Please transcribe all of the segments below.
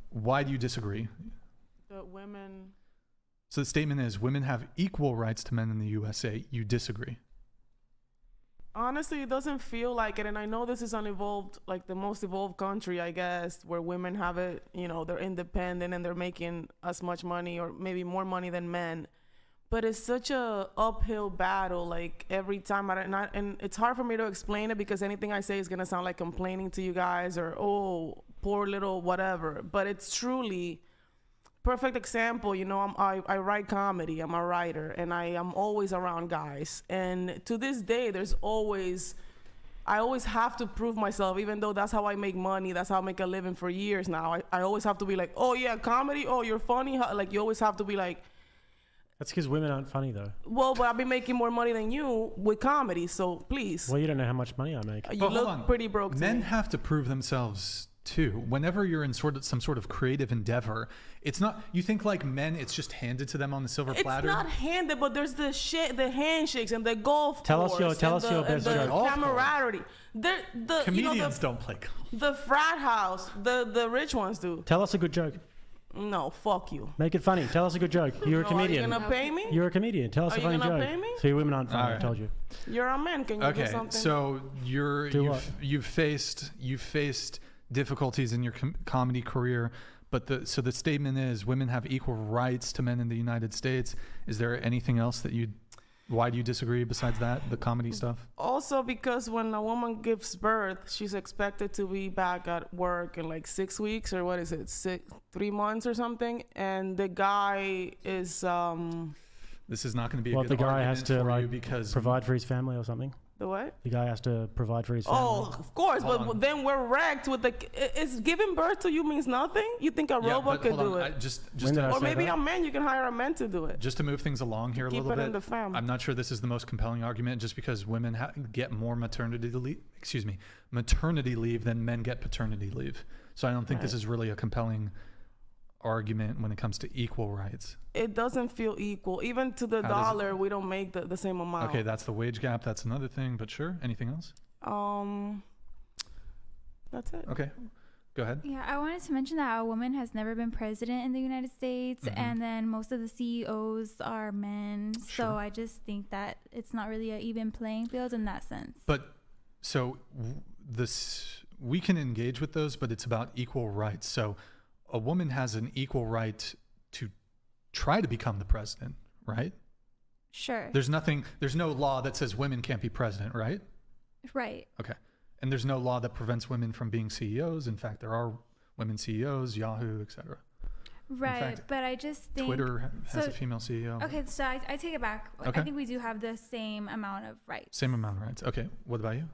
Why do you disagree? That women... So the statement is women have equal rights to men in the USA. You disagree? Honestly, it doesn't feel like it. And I know this is unevolved, like the most evolved country, I guess, where women have it, you know, they're independent and they're making as much money or maybe more money than men. But it's such a uphill battle, like every time. And it's hard for me to explain it because anything I say is going to sound like complaining to you guys or, oh, poor little whatever. But it's truly... Perfect example, you know, I write comedy, I'm a writer, and I am always around guys. And to this day, I always have to prove myself, even though that's how I make money, that's how I make a living for years now. I always have to be like, oh yeah, comedy, oh, you're funny. Like, you always have to be like... That's because women aren't funny, though. Well, but I've been making more money than you with comedy, so please. Well, you don't know how much money I make. You look pretty broke to Men me. have to prove themselves too. Whenever you're in some sort of creative endeavor, it's not, you think like men, it's just handed to them on the silver platter. It's not handed, but there's the handshakes and the golf Tell us tours your best and the joke. camaraderie. Comedians don't play golf. The frat house, the rich ones do. Tell us a good joke. No, fuck you. Make it funny. Tell us a good joke. You're a comedian. Are you gonna pay me? You're a comedian. Tell us a funny joke. Are you gonna pay me? So your women aren't funny. Right. I told you. You're a man. Can you do something? So you've faced difficulties in your comedy career, but the statement is women have equal rights to men in the United States. Is there anything else why do you disagree besides that, the comedy stuff? Also, because when a woman gives birth, she's expected to be back at work in like 6 weeks or 3 months or something, and the guy is This is not going to be Well, a if good the guy argument has to for like you because provide for his family or something. the what? The guy has to provide for his family. Oh, of course, Hold but on. then we're wrecked with is giving birth to you means nothing? You think a robot could do it? When did I Or say maybe that? a man, you can hire a man to do it. Just to move things along here a Keep little it bit, in the fam. I'm not sure this is the most compelling argument. Just because women get more maternity leave than men get paternity leave, so I don't think this is really a compelling argument when it comes to equal rights. It doesn't feel equal. Even to the dollar, we don't make the same amount. Okay, that's the wage gap. That's another thing. But sure, anything else? That's it. Okay, go ahead. Yeah, I wanted to mention that a woman has never been president in the United States, and then most of the CEOs are men. Sure. So I just think that it's not really an even playing field in that sense. But so we can engage with those, but it's about equal rights. So a woman has an equal right to try to become the president, right? Sure. There's no law that says women can't be president, right? Right. Okay. And there's no law that prevents women from being CEOs. In fact, there are women CEOs, Yahoo, etc. Right. fact, but I just think Twitter has a female CEO. Okay, so I take it back. Okay. I think we do have the same amount of rights. Same amount of rights. Okay. What about you?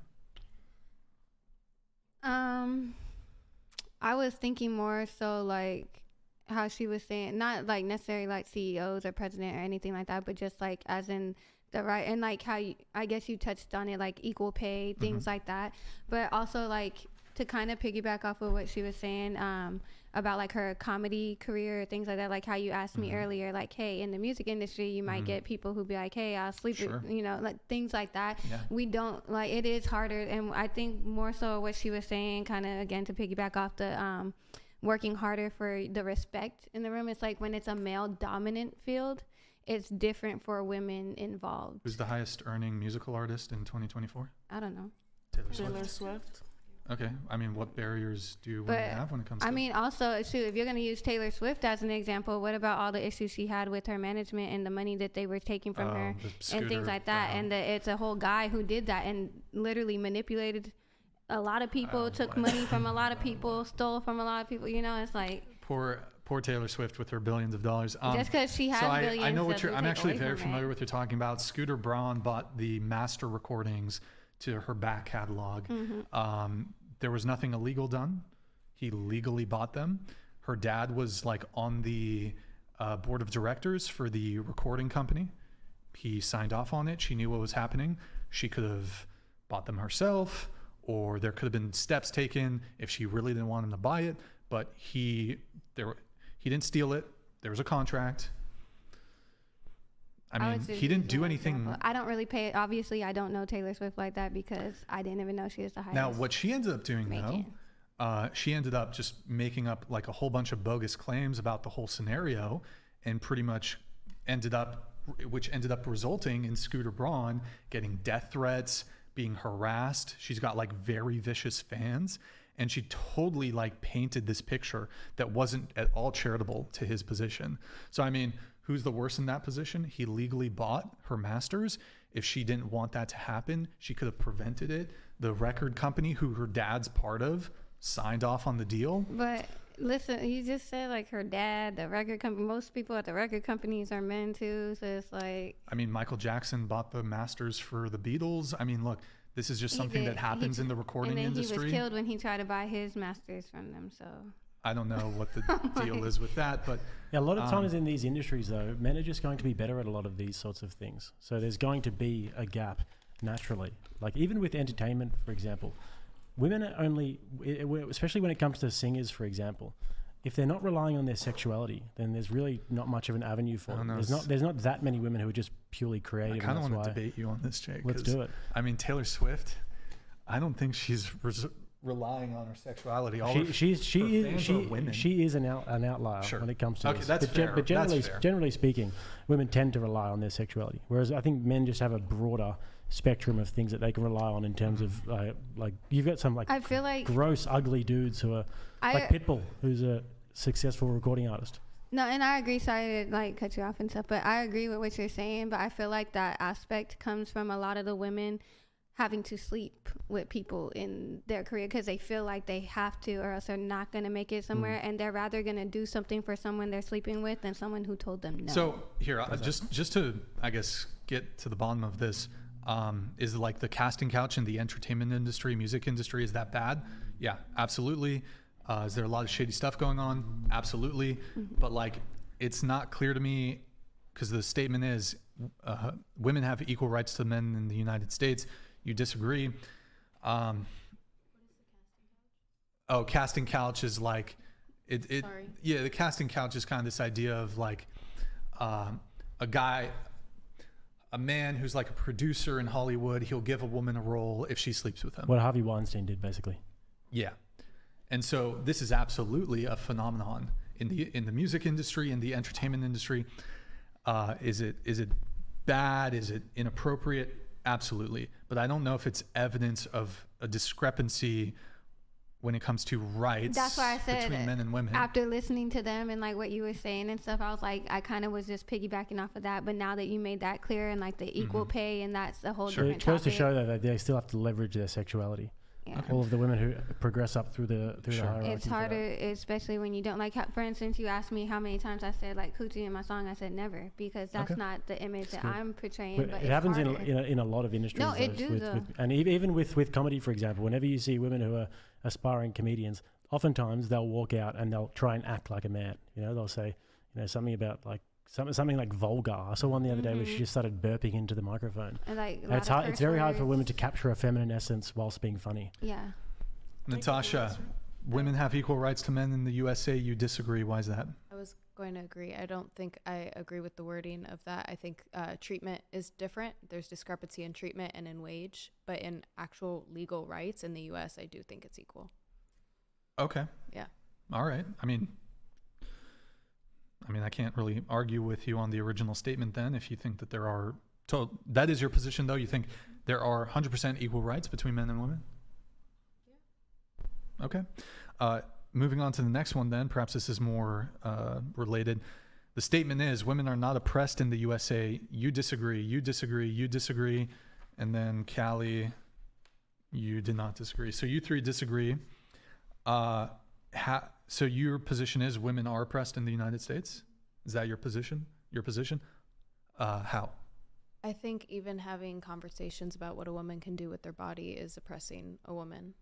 I was thinking more so like how she was saying, not like necessarily like CEOs or president or anything like that, but just like as in the right, and like how I guess you touched on it, like equal pay, things like that. But also like to kind of piggyback off of what she was saying about like her comedy career, things like that, like how you asked me earlier, like, hey, in the music industry, you might get people who be like, hey, I'll sleep with, like things like that. Yeah. We don't, like, it is harder. And I think more so what she was saying, kind of again to piggyback off the working harder for the respect in the room. It's like when it's a male dominant field, it's different for women involved. Who's the highest earning musical artist in 2024? I don't know. Taylor Swift. Okay. I mean, what barriers do women have when it comes to... I mean, also, too, if you're going to use Taylor Swift as an example, what about all the issues she had with her management and the money that they were taking from her and things like that? And it's a whole guy who did that and literally manipulated a lot of people, took money from a lot of people, stole from a lot of people. You know, it's like... Poor Taylor Swift with her billions of dollars. Just because she has billions. I know what I'm actually very familiar with what you're talking about. Scooter Braun bought the master recordings to her back catalog. There was nothing illegal done. He legally bought them. Her dad was like on the board of directors for the recording company. He signed off on it. She knew what was happening. She could have bought them herself, or there could have been steps taken if she really didn't want him to buy it. But he didn't steal it. There was a contract. I mean, he didn't do anything. I don't really pay it. Obviously, I don't know Taylor Swift like that because I didn't even know she was the highest. Now, what she ended up doing, though, she ended up just making up like a whole bunch of bogus claims about the whole scenario, and pretty much ended up resulting in Scooter Braun getting death threats, being harassed. She's got like very vicious fans, and she totally like painted this picture that wasn't at all charitable to his position. So I mean, who's the worst in that position? He legally bought her masters. If she didn't want that to happen, she could have prevented it. The record company, who her dad's part of, signed off on the deal. But listen, you just said like her dad, the record company. Most people at the record companies are men too, so it's like. I mean, Michael Jackson bought the masters for the Beatles. I mean, look, this is just something that happens in the recording industry. And then he was killed when he tried to buy his masters from them. So. I don't know what the deal is with that, but yeah, a lot of times in these industries, though, men are just going to be better at a lot of these sorts of things. So there's going to be a gap naturally. Like even with entertainment, for example, women are only, especially when it comes to singers, for example, if they're not relying on their sexuality, then there's really not much of an avenue for them. There's not that many women who are just purely creative. I kind of want to debate you on this, Jake. Let's do it. I mean, Taylor Swift, I don't think she's relying on her sexuality. She is an outlier when it comes to this. That's fair. But generally speaking, women tend to rely on their sexuality, whereas I think men just have a broader spectrum of things that they can rely on in terms of like you've got some like, I feel like gross, ugly dudes who are like Pitbull, who's a successful recording artist. No, and I agree. Sorry to like cut you off and stuff, but I agree with what you're saying. But I feel like that aspect comes from a lot of the women having to sleep with people in their career because they feel like they have to, or else they're not going to make it somewhere, and they're rather going to do something for someone they're sleeping with than someone who told them no. So here, just to, I guess, get to the bottom of this, is like the casting couch in the entertainment industry, music industry, is that bad? Yeah, absolutely. Is there a lot of shady stuff going on? Absolutely. But like, it's not clear to me, because the statement is women have equal rights to men in the United States. You disagree. Casting couch is like it. Yeah, the casting couch is kind of this idea of like a man who's like a producer in Hollywood. He'll give a woman a role if she sleeps with him. What Harvey Weinstein did, basically. Yeah, and so this is absolutely a phenomenon in the music industry, in the entertainment industry. Is it bad? Is it inappropriate? Absolutely. But I don't know if it's evidence of a discrepancy when it comes to rights. That's why I said between men and women. After listening to them and like what you were saying and stuff, I was like, I kind of was just piggybacking off of that. But now that you made that clear and like the equal pay, and that's a whole different topic. It goes to show that they still have to leverage their sexuality. Yeah. All of the women who progress up through the hierarchy. It's harder, especially when you don't like. For instance, you asked me how many times I said like coochie in my song. I said never, because that's not the image that I'm portraying. But it happens in a lot of industries. No, it do though. And even with comedy, for example, whenever you see women who are aspiring comedians, oftentimes they'll walk out and they'll try and act like a man. You know, they'll say something about like something like vulgar. I saw one the other day where she just started burping into the microphone. And it's hard. It's very hard for women to capture a feminine essence whilst being funny. Yeah. Natasha, women have equal rights to men in the USA. You disagree. Why is that? I was going to agree. I don't think I agree with the wording of that. I think treatment is different. There's discrepancy in treatment and in wage, but in actual legal rights in the US, I do think it's equal. Okay. Yeah. All right. I mean, I can't really argue with you on the original statement then. If you think that there are, that is your position though? You think there are 100% equal rights between men and women? Yeah. Okay. Moving on to the next one then, perhaps this is more related. The statement is women are not oppressed in the USA. You disagree, you disagree, you disagree. And then Callie, you did not disagree. So you three disagree. So your position is women are oppressed in the United States? Is that your position? How? I think even having conversations about what a woman can do with their body is oppressing a woman.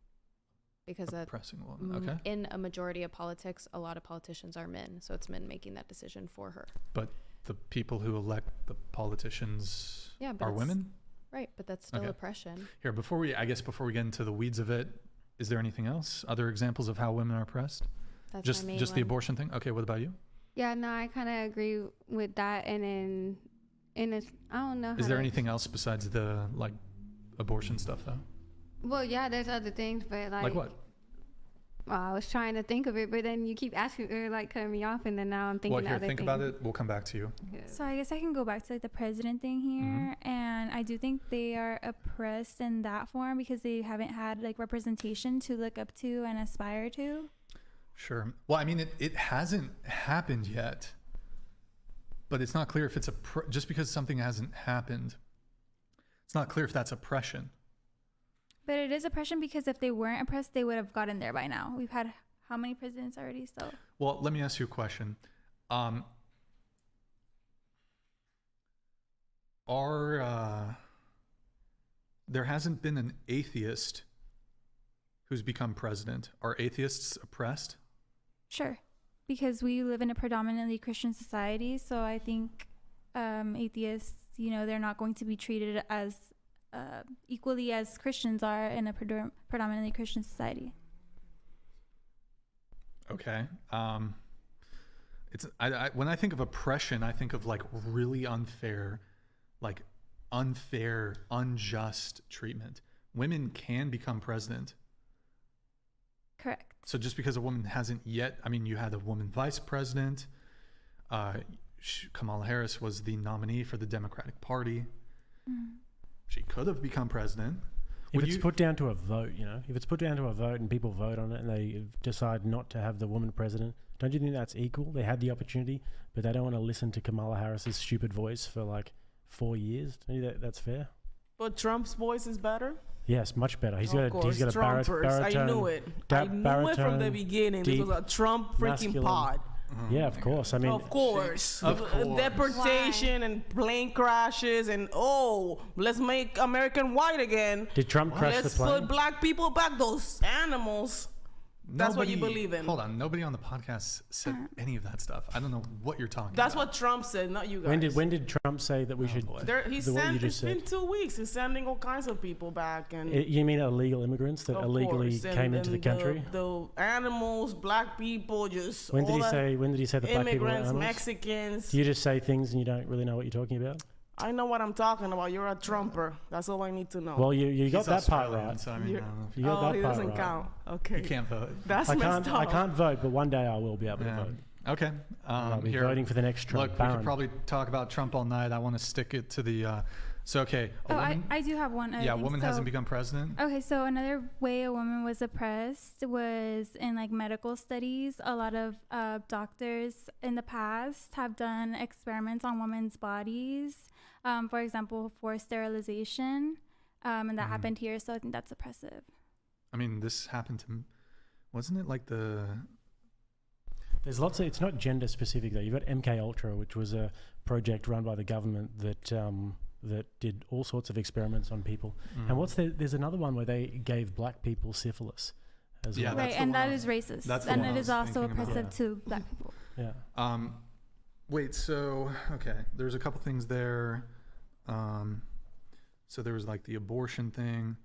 Because oppressing a woman. Okay. In a majority of politics, a lot of politicians are men. So it's men making that decision for her. But the people who elect the politicians are women? Right, but that's still oppression. Here, before we get into the weeds of it, is there anything else? Other examples of how women are oppressed? That's just the abortion thing? Okay, what about you? Yeah, no, I kind of agree with that. And I don't know. Is there anything else besides the abortion stuff though? Well, yeah, there's other things, but like what? I was trying to think of it, but then you keep asking or like cutting me off, and then now I'm thinking Well, here, other think things. about it. We'll come back to you. So I guess I can go back to like the president thing here, and I do think they are oppressed in that form because they haven't had like representation to look up to and aspire to. Sure. Well, I mean, it hasn't happened yet, but it's not clear if it's just because something hasn't happened. It's not clear if that's oppression. But it is oppression because if they weren't oppressed, they would have gotten there by now. We've had how many presidents already? So. Well, let me ask you a question. There hasn't been an atheist who's become president. Are atheists oppressed? Sure, because we live in a predominantly Christian society, so I think atheists, they're not going to be treated as equally as Christians are in a predominantly Christian society. Okay. When I think of oppression, I think of like really unfair, unjust treatment. Women can become president. Correct. So just because a woman hasn't yet, I mean, you had a woman vice president. Kamala Harris was the nominee for the Democratic Party. She could have become president. If it's put down to a vote, if it's put down to a vote and people vote on it and they decide not to have the woman president, don't you think that's equal? They had the opportunity, but they don't want to listen to Kamala Harris's stupid voice for like 4 years. Don't you think that's fair? But Trump's voice is better? Yes, much better. He's got a Trumpers. baritone. I knew it. I knew it from the beginning. This was a Trump freaking masculine. pod. Yeah, of course. I mean, Of course. course. Deportation and plane crashes and let's make American white again. did Trump crash Let's the plane? put black people back. Those animals. That's what you believe in. Hold on. Nobody on the podcast said any of that stuff. I don't know what you're talking That's about. what Trump said, not you guys. When did Trump say that we should? boy. It's been 2 weeks. He's sending all kinds of people back. And You mean illegal immigrants that of illegally course, came into the country? The animals, black people, just When did all he that say? When did he say the black people were immigrants, animals? Mexicans. Do you just say things and you don't really know what you're talking about? I know what I'm talking about. You're a Trumper. That's all I need to know. Well, you got He's that part Australian, right. So I mean, I don't know if You got he that part doesn't right. count. Okay. you can't vote. That's I messed up. can't vote, but one day I will be able to Yeah. vote. Okay. I'll be Here, voting for the next Trump. look, we Baron. could probably talk about Trump all night. I want to stick it to the. So okay. I do have one. A woman hasn't become president. Okay, so another way a woman was oppressed was in like medical studies. A lot of doctors in the past have done experiments on women's bodies, for example, for sterilization, and that happened here. So I think that's oppressive. I mean, this happened to, wasn't it like the? There's lots of. It's not gender specific though. You've got MK Ultra, which was a project run by the government that did all sorts of experiments on people. And there's another one where they gave black people syphilis as Yeah, well. Right, that's the and that one. is racist, That's the and one I it was is also thinking about. oppressive to black people. Yeah. Wait. So okay, there's a couple things there. So there was like the abortion thing.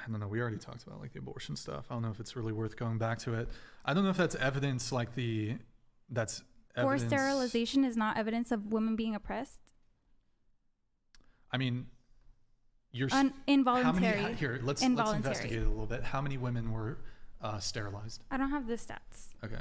I don't know. We already talked about like the abortion stuff. I don't know if it's really worth going back to it. I don't know if that's evidence that's Forced evidence. sterilization is not evidence of women being oppressed. I mean, Involuntary. Let's Involuntary. investigate it a little bit. How many women were sterilized? I don't have the stats. Okay.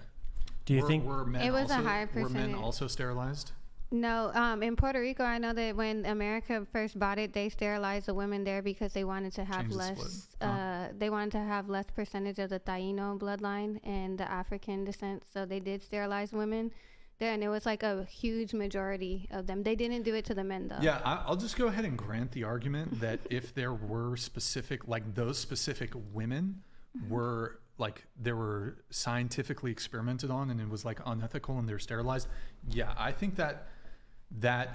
Do you think were men It was a also, higher were men percentage. also sterilized? No, in Puerto Rico, I know that when America first bought it, they sterilized the women there because they wanted to have Change the less. split. They wanted to have less percentage of the Taino bloodline and the African descent, so they did sterilize women there, and it was like a huge majority of them. They didn't do it to the men though. Yeah, I'll just go ahead and grant the argument that if there were specific, like those specific women were like they were scientifically experimented on and it was like unethical and they're sterilized. Yeah, I think that I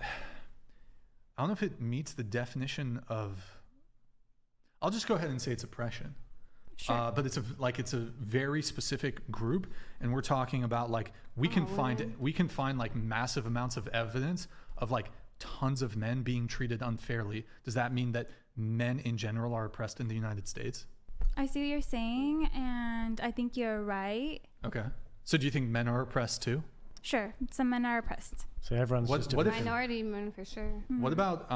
don't know if it meets the definition of. I'll just go ahead and say it's oppression. Sure. But it's a very specific group, and we're talking about like we can find like massive amounts of evidence of like tons of men being treated unfairly. Does that mean that men in general are oppressed in the United States? I see what you're saying, and I think you're right. Okay. So do you think men are oppressed too? Sure, some men are oppressed. so? Everyone's What- just what if- Minority men for sure. What about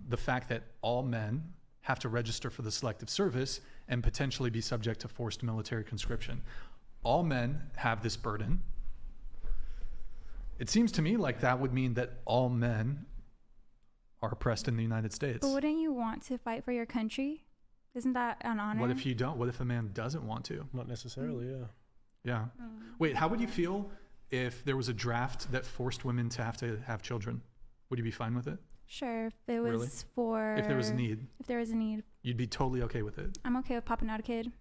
the fact that all men have to register for the Selective Service and potentially be subject to forced military conscription. All men have this burden. It seems to me like that would mean that all men are oppressed in the United States. But wouldn't you want to fight for your country? Isn't that an honor? What if you don't? What if a man doesn't want to? Not necessarily, yeah. Yeah. Wait, how would you feel if there was a draft that forced women to have children? Would you be fine with it? Sure, if it was Really? for... If there was a need, If there was a need. you'd be totally okay with it. I'm okay with popping out a kid.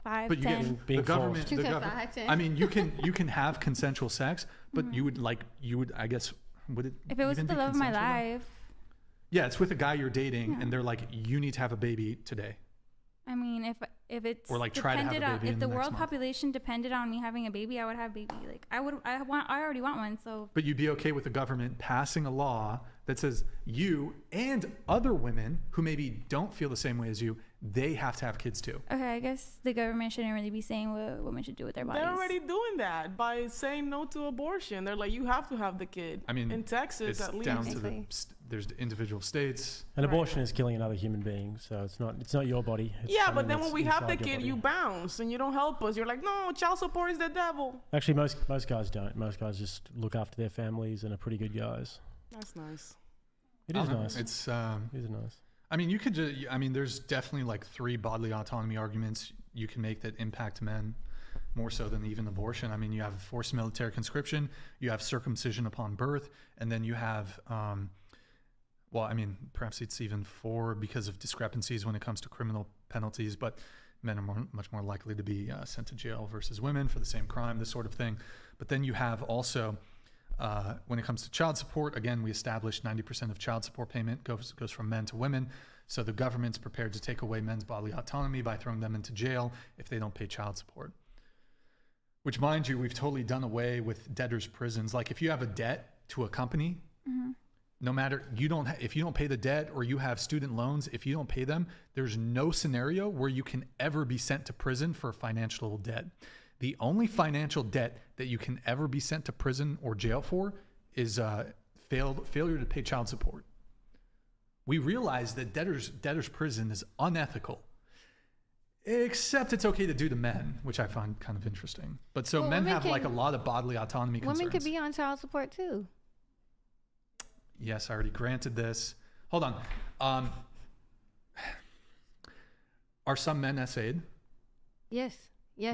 5, But you 10. get Being the government. She The said government. 5, 10. I mean, you can have consensual sex, but you would I guess would it? If it was even the be love of my consensual? life, Yeah, it's with a guy you're dating, Yeah. and they're like, you need to have a baby today. I mean, if it's Or, like, try to have a depended on, baby if in the the next world month. population depended on me having a baby, I would have a baby. Like I already want one. So But you'd be okay with the government passing a law that says you and other women who maybe don't feel the same way as you, they have to have kids too. okay, I guess the government shouldn't really be saying what women should do with their bodies. They're already doing that by saying no to abortion. They're like, you have to have the kid. I mean, in Texas, It's at least. down to the Exactly. there's individual states. An Right. abortion is killing another human being, so it's not your body. It's Yeah, something but then when that's we have the inside your kid, body. you bounce and you don't help us. You're like, no, child support is the devil. Actually, most guys don't. Most guys just look after their families and are pretty good guys. That's nice. It I is don't know. nice. It's It is nice. I mean, you could just, I mean, there's definitely like 3 bodily autonomy arguments you can make that impact men more so than even abortion. I mean, you have forced military conscription, you have circumcision upon birth, and then you have, well, I mean, perhaps it's even 4 because of discrepancies when it comes to criminal penalties, but men are much more likely to be sent to jail versus women for the same crime, this sort of thing. But then you have also, when it comes to child support, again, we established 90% of child support payment goes from men to women. So the government's prepared to take away men's bodily autonomy by throwing them into jail if they don't pay child support. Which, mind you, we've totally done away with debtors' prisons. Like if you have a debt to a company, no matter if you don't pay the debt or you have student loans, if you don't pay them, there's no scenario where you can ever be sent to prison for financial debt. The only financial debt that you can ever be sent to prison or jail for is failure to pay child support. We realize that debtor's prison is unethical, except it's okay to do to men, which I find kind of interesting. But so Well, men women have like a can- lot of bodily autonomy concerns. Women could be on child support too. Yes, I already granted this. Hold on. Are some men SA'd? Yes,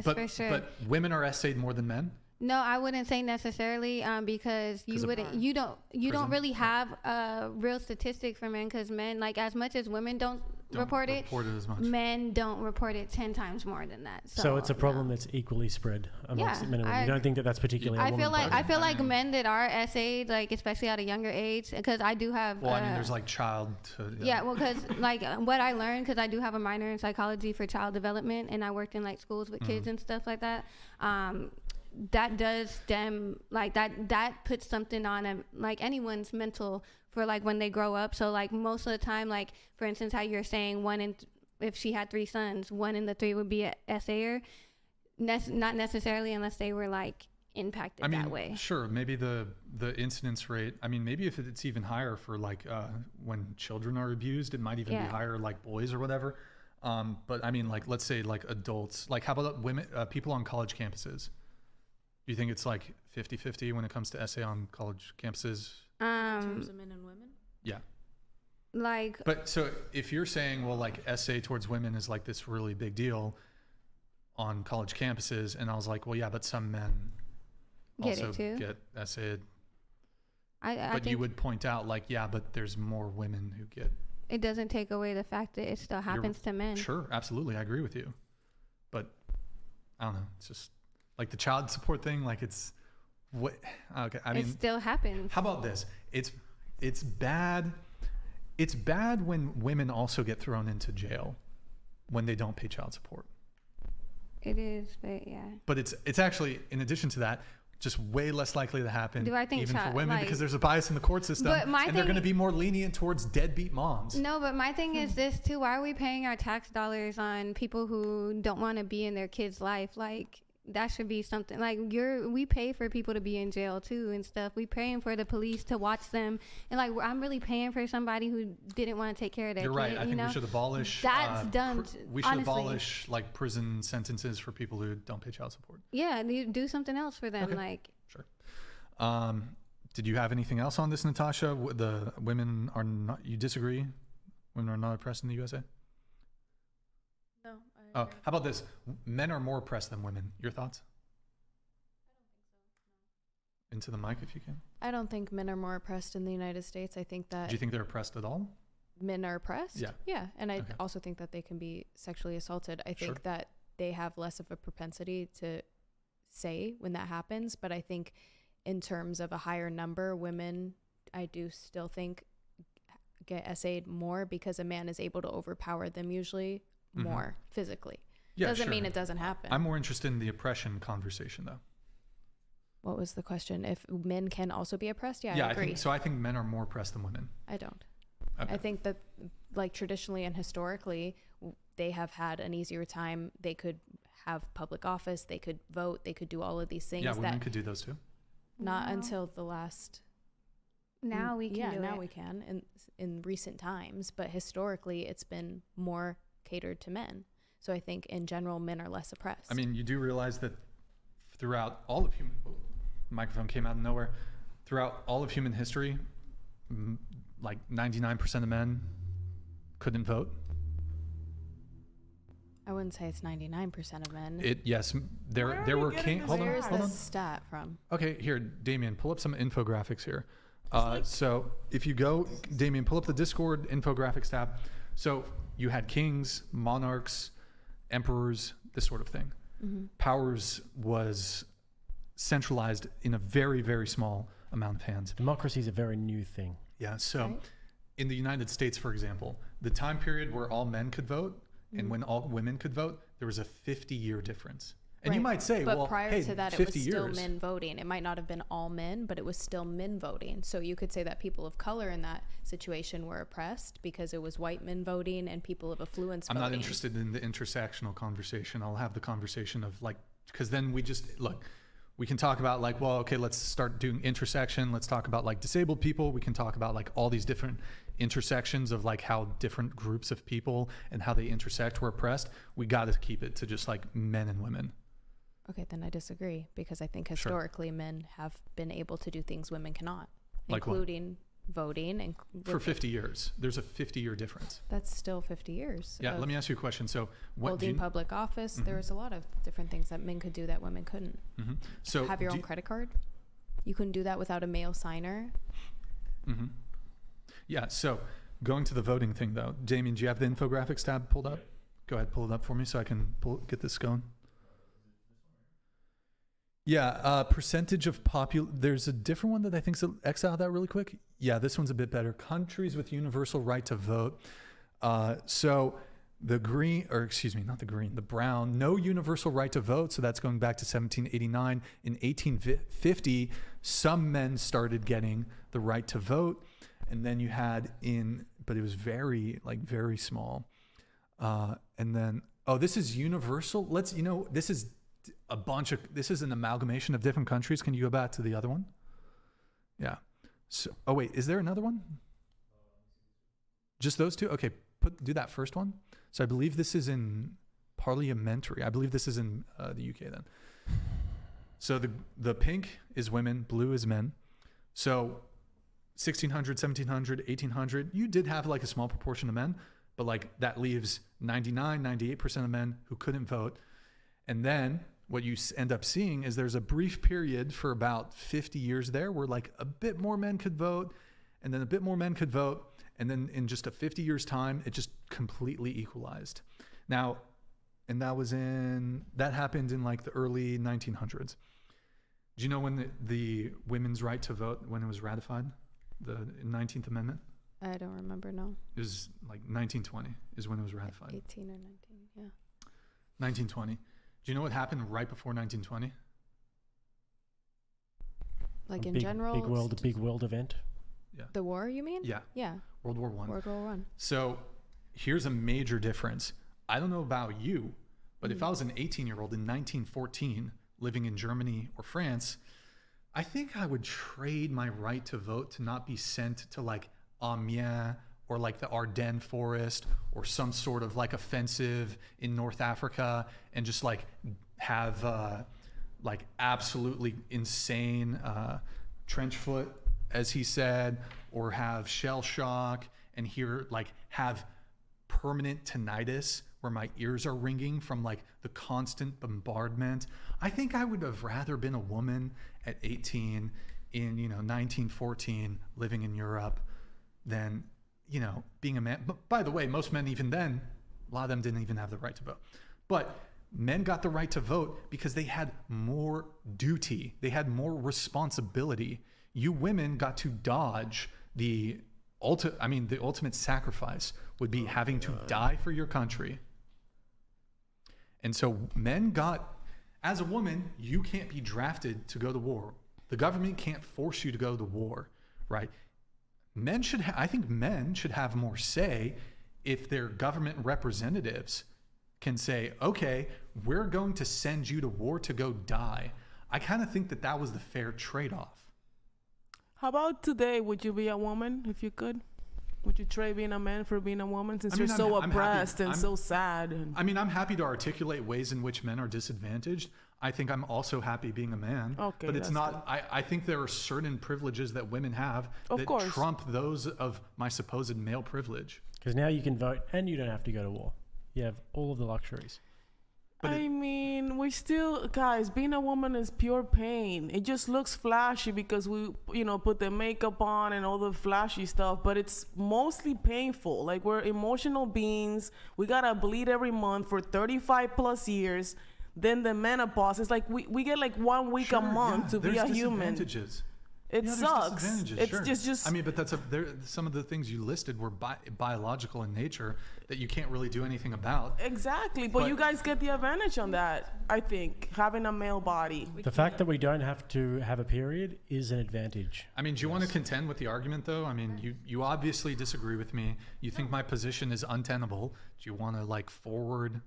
But, for sure. but women are SA'd more than men? No, I wouldn't say necessarily because 'Cause of you don't prison? really have a real statistic for men because men, like as much as women don't report it, as much. men don't report it 10 times more than that. So it's a problem no. that's equally spread amongst Yeah, men and women. I You don't think that that's particularly a I woman feel like problem? I feel I like mean- men that are SA'd, like especially at a younger age, because I do have. Well, I mean, there's like child to... Yeah, well, because like what I learned, because I do have a minor in psychology for child development, and I worked in like schools with kids and stuff like that. That does stem like that puts something on them, like anyone's mental for like when they grow up. So like most of the time, like for instance, how you're saying if she had 3 sons, 1 in the 3 would be a SA'er. Not necessarily unless they were like impacted I mean, that way. sure, maybe the incidence rate, I mean, maybe if it's even higher for like when children are abused, it might even be Yeah. higher like boys or whatever. But I mean, like, let's say like adults, like how about women, people on college campuses? Do you think it's like 50-50 when it comes to SA on college campuses? In terms of men and women? Yeah. Like But so if you're saying, well, like SA towards women is like this really big deal on college campuses, and I was like, well, yeah, but some men Get also it too? get SA'd. I But think you would point out, like, yeah, but there's more women who get. it doesn't take away the fact that it still happens to men. Sure, absolutely, I agree with you. But I don't know. It's just like the child support thing. Like it's what? Okay, I It mean, still happens. how about this? It's bad. It's bad when women also get thrown into jail when they don't pay child support. It is, but yeah. But it's actually, in addition to that, just way less likely to happen Do I think even for child- women like- because there's a bias in the court system, But my and they're thing- going to be more lenient towards deadbeat moms. No, but my thing is this too. Why are we paying our tax dollars on people who don't want to be in their kids' life? Like, that should be something like we pay for people to be in jail too and stuff. We paying for the police to watch them, and like I'm really paying for somebody who didn't want to take care of their You're kid. right. I think we should abolish. That's dumb. We should honestly. abolish like prison sentences for people who don't pay child support. Yeah, you do something else for them. Okay. Like, Sure. Did you have anything else on this, Natasha? The women are not. You disagree? Women are not oppressed in the USA. No. Oh, how about this? Men are more oppressed than women. Your thoughts? Into the mic, if you can. I don't think men are more oppressed in the United States. I think that Do you think they're oppressed at all? men are oppressed. Yeah. Yeah. And I Okay. also think that they can be sexually assaulted. I think Sure. that they have less of a propensity to say when that happens. But I think in terms of a higher number, women, I do still think get essayed more because a man is able to overpower them usually more physically. Yeah, Doesn't sure. mean it doesn't happen. I'm more interested in the oppression conversation, though. What was the question? If men can also be oppressed? Yeah, Yeah, I agree. I think men are more oppressed than women. I don't. Okay. I think that like traditionally and historically, they have had an easier time. They could have public office, they could vote, they could do all of these things Yeah, women that could do those too. not Now- until the last now we can yeah, do now it. we can in recent times, but historically it's been more catered to men. So I think in general men are less oppressed. I mean, you do realize that throughout all of human, microphone came out of nowhere. Throughout all of human history, like 99% of men couldn't vote. I wouldn't say it's 99% of men. Yes, there Where are there we were getting king. Hold on, Where's hold the on. stat from? Okay, here, Damien, pull up some infographics here. like- So if you go, Damien, pull up the Discord infographics tab. So you had kings, monarchs, emperors, this sort of thing. Powers was centralized in a very, very small amount of hands. Democracy is a very new thing. Yeah. So Right. in the United States, for example, the time period where all men could vote and when all women could vote, there was a 50-year difference. And you Right. might say, but well, prior hey, to that, it 50 was years. still men voting. It might not have been all men, but it was still men voting. So you could say that people of color in that situation were oppressed because it was white men voting and people of affluence I'm voting. not interested in the intersectional conversation. I'll have the conversation of like, because then we just look, we can talk about like, well, okay, let's start doing intersection. Let's talk about like disabled people. We can talk about like all these different intersections of like how different groups of people and how they intersect were oppressed. We got to keep it to just like men and women. Okay, then I disagree because I think Sure. historically men have been able to do things women cannot, Like what? including voting and For 50 years, there's a 50-year difference. That's still 50 years. Yeah, of let me ask you a question. So what do holding you, public office. There was a lot of different things that men could do that women couldn't. so Have your do own credit card. You couldn't do that without a male signer. Yeah, so going to the voting thing though, Damien, do you have the infographics tab pulled up? Go ahead, pull it up for me so I can get this going. Yeah, percentage of there's a different one that I think's exile that really quick. Yeah, this one's a bit better. Countries with universal right to vote. So the the brown, no universal right to vote. So that's going back to 1789. In 1850, some men started getting the right to vote. And then you had but it was very small. And then, this is universal. This is this is an amalgamation of different countries. Can you go back to the other one? Yeah. So, wait, is there another one? Just those two? Okay, do that first one. So I believe this is in parliamentary. I believe this is in the UK then. So the pink is women, blue is men. So 1600, 1700, 1800, you did have like a small proportion of men, but like that leaves 99, 98% of men who couldn't vote. And then what you end up seeing is there's a brief period for about 50 years there where like a bit more men could vote and then a bit more men could vote. And then in just a 50 years time, it just completely equalized. Now, and that happened in like the early 1900s. Do you know when the women's right to vote, when it was ratified? The 19th Amendment? I don't remember. No. It was like 1920 is when it was ratified. 18 or 19. Yeah. 1920. Do you know what happened right before 1920? Like A in big, general, big world event. the war. You mean? Yeah, Yeah. World War I. World War One. So here's a major difference. I don't know about you, but if I was an 18-year-old in 1914, living in Germany or France, I think I would trade my right to vote to not be sent to like Amiens or like the Ardennes forest or some sort of like offensive in North Africa and just like have like absolutely insane trench foot, as he said, or have shell shock and have permanent tinnitus where my ears are ringing from like the constant bombardment. I think I would have rather been a woman at 18 in 1914 living in Europe than being a man. But by the way, most men even then, a lot of them didn't even have the right to vote. But men got the right to vote because they had more duty, they had more responsibility. You women got to dodge the ultimate sacrifice would be having to die for your country. And so men got, as a woman, you can't be drafted to go to war. The government can't force you to go to war, right? I think men should have more say if their government representatives can say, okay, we're going to send you to war to go die. I kind of think that was the fair trade-off. How about today? Would you be a woman if you could? Would you trade being a man for being a woman since you're so oppressed and so sad? I'm happy to articulate ways in which men are disadvantaged. I think I'm also happy being a man. Okay, but it's not, I think there are certain privileges that women have that trump those of my supposed male privilege. Because now you can vote and you don't have to go to war. You have all of the luxuries. But we still, guys, being a woman is pure pain. It just looks flashy because we, put the makeup on and all the flashy stuff, but it's mostly painful. Like, we're emotional beings. We gotta bleed every month for 35 plus years. Then the menopause, it's like we get like 1 week a month to be a human. It sucks. It's just. I mean, but some of the things you listed were biological in nature that you can't really do anything about. Exactly, but you guys get the advantage on that. I think having a male body. The fact that we don't have to have a period is an advantage. I mean, do you want to contend with the argument, though? I mean, you obviously disagree with me. You think my position is untenable. Do you want to forward?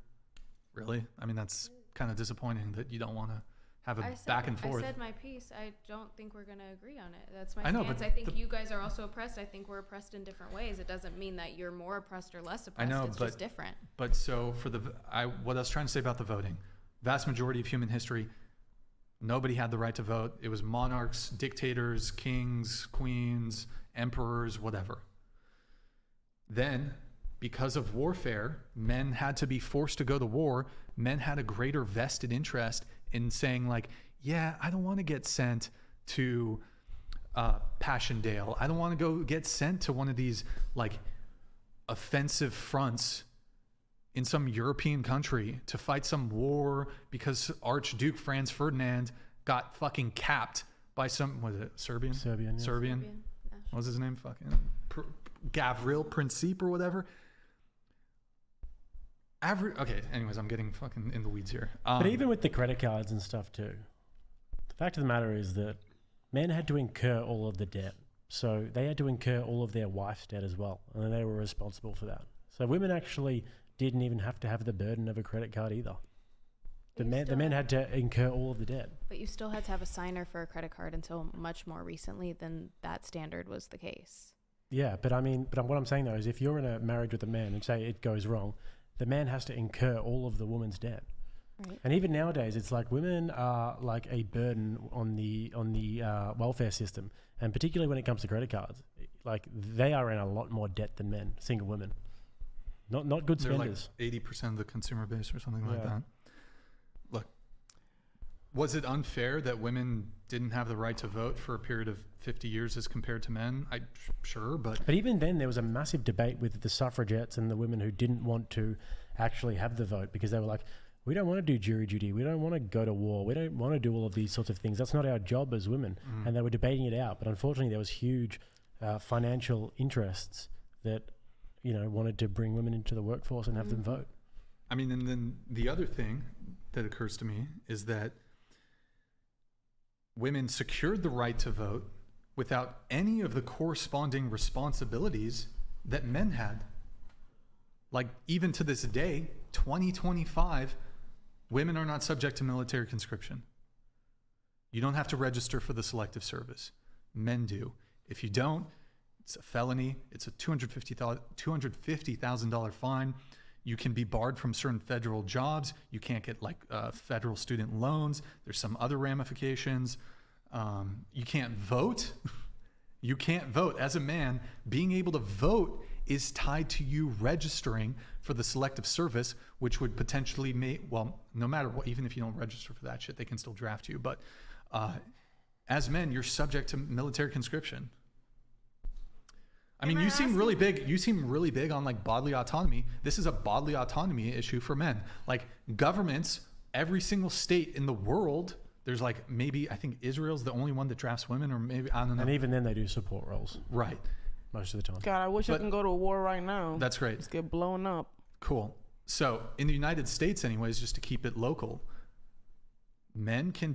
Really? I mean, that's kind of disappointing that you don't want to have a back and forth. I said my piece. I don't think we're going to agree on it. That's my stance. I think you guys are also oppressed. I think we're oppressed in different ways. It doesn't mean that you're more oppressed or less oppressed. It's just different. But so what I was trying to say about the voting, vast majority of human history, nobody had the right to vote. It was monarchs, dictators, kings, queens, emperors, whatever. Then, because of warfare, men had to be forced to go to war. Men had a greater vested interest in saying I don't want to get sent to Passchendaele. I don't want to go get sent to one of these offensive fronts in some European country to fight some war because Archduke Franz Ferdinand got fucking capped by Serbian? Serbian. What was his name? Fucking Gavril Princip or whatever. Okay, anyways, I'm getting fucking in the weeds here. But even with the credit cards and stuff too, the fact of the matter is that men had to incur all of the debt. So they had to incur all of their wife's debt as well. And they were responsible for that. So women actually didn't even have to have the burden of a credit card either. The men had to incur all of the debt. But you still had to have a signer for a credit card until much more recently than that standard was the case. Yeah, but what I'm saying though is if you're in a marriage with a man and say it goes wrong, the man has to incur all of the woman's debt. Right. And even nowadays, it's like women are like a burden on the welfare system, and particularly when it comes to credit cards, like they are in a lot more debt than men, single women. Not good spenders. They're 80% of the consumer base or something like that. Look, was it unfair that women didn't have the right to vote for a period of 50 years as compared to men? Sure, but even then there was a massive debate with the suffragettes and the women who didn't want to actually have the vote because they were like, we don't want to do jury duty, we don't want to go to war, we don't want to do all of these sorts of things. That's not our job as women. And they were debating it out. But unfortunately, there was huge financial interests that wanted to bring women into the workforce and have them vote. I mean, and then the other thing that occurs to me is that women secured the right to vote without any of the corresponding responsibilities that men had. Like, even to this day, 2025, women are not subject to military conscription. You don't have to register for the Selective Service. Men do. If you don't, it's a felony. It's a $250,000 fine. You can be barred from certain federal jobs. You can't get like federal student loans. There's some other ramifications. You can't vote. You can't vote. As a man, being able to vote is tied to you registering for the Selective Service, which would potentially well, no matter what, even if you don't register for that shit, they can still draft you. But as men, you're subject to military conscription. I mean, you seem really big. You seem really big on like bodily autonomy. This is a bodily autonomy issue for men. Like governments, every single state in the world, there's like maybe, I think Israel's the only one that drafts women, or maybe, I don't know. And even then they do support roles. Right. Most of the time. God, I wish I can go to war right now. That's great. Just get blown up. Cool. So in the United States anyways, just to keep it local, men can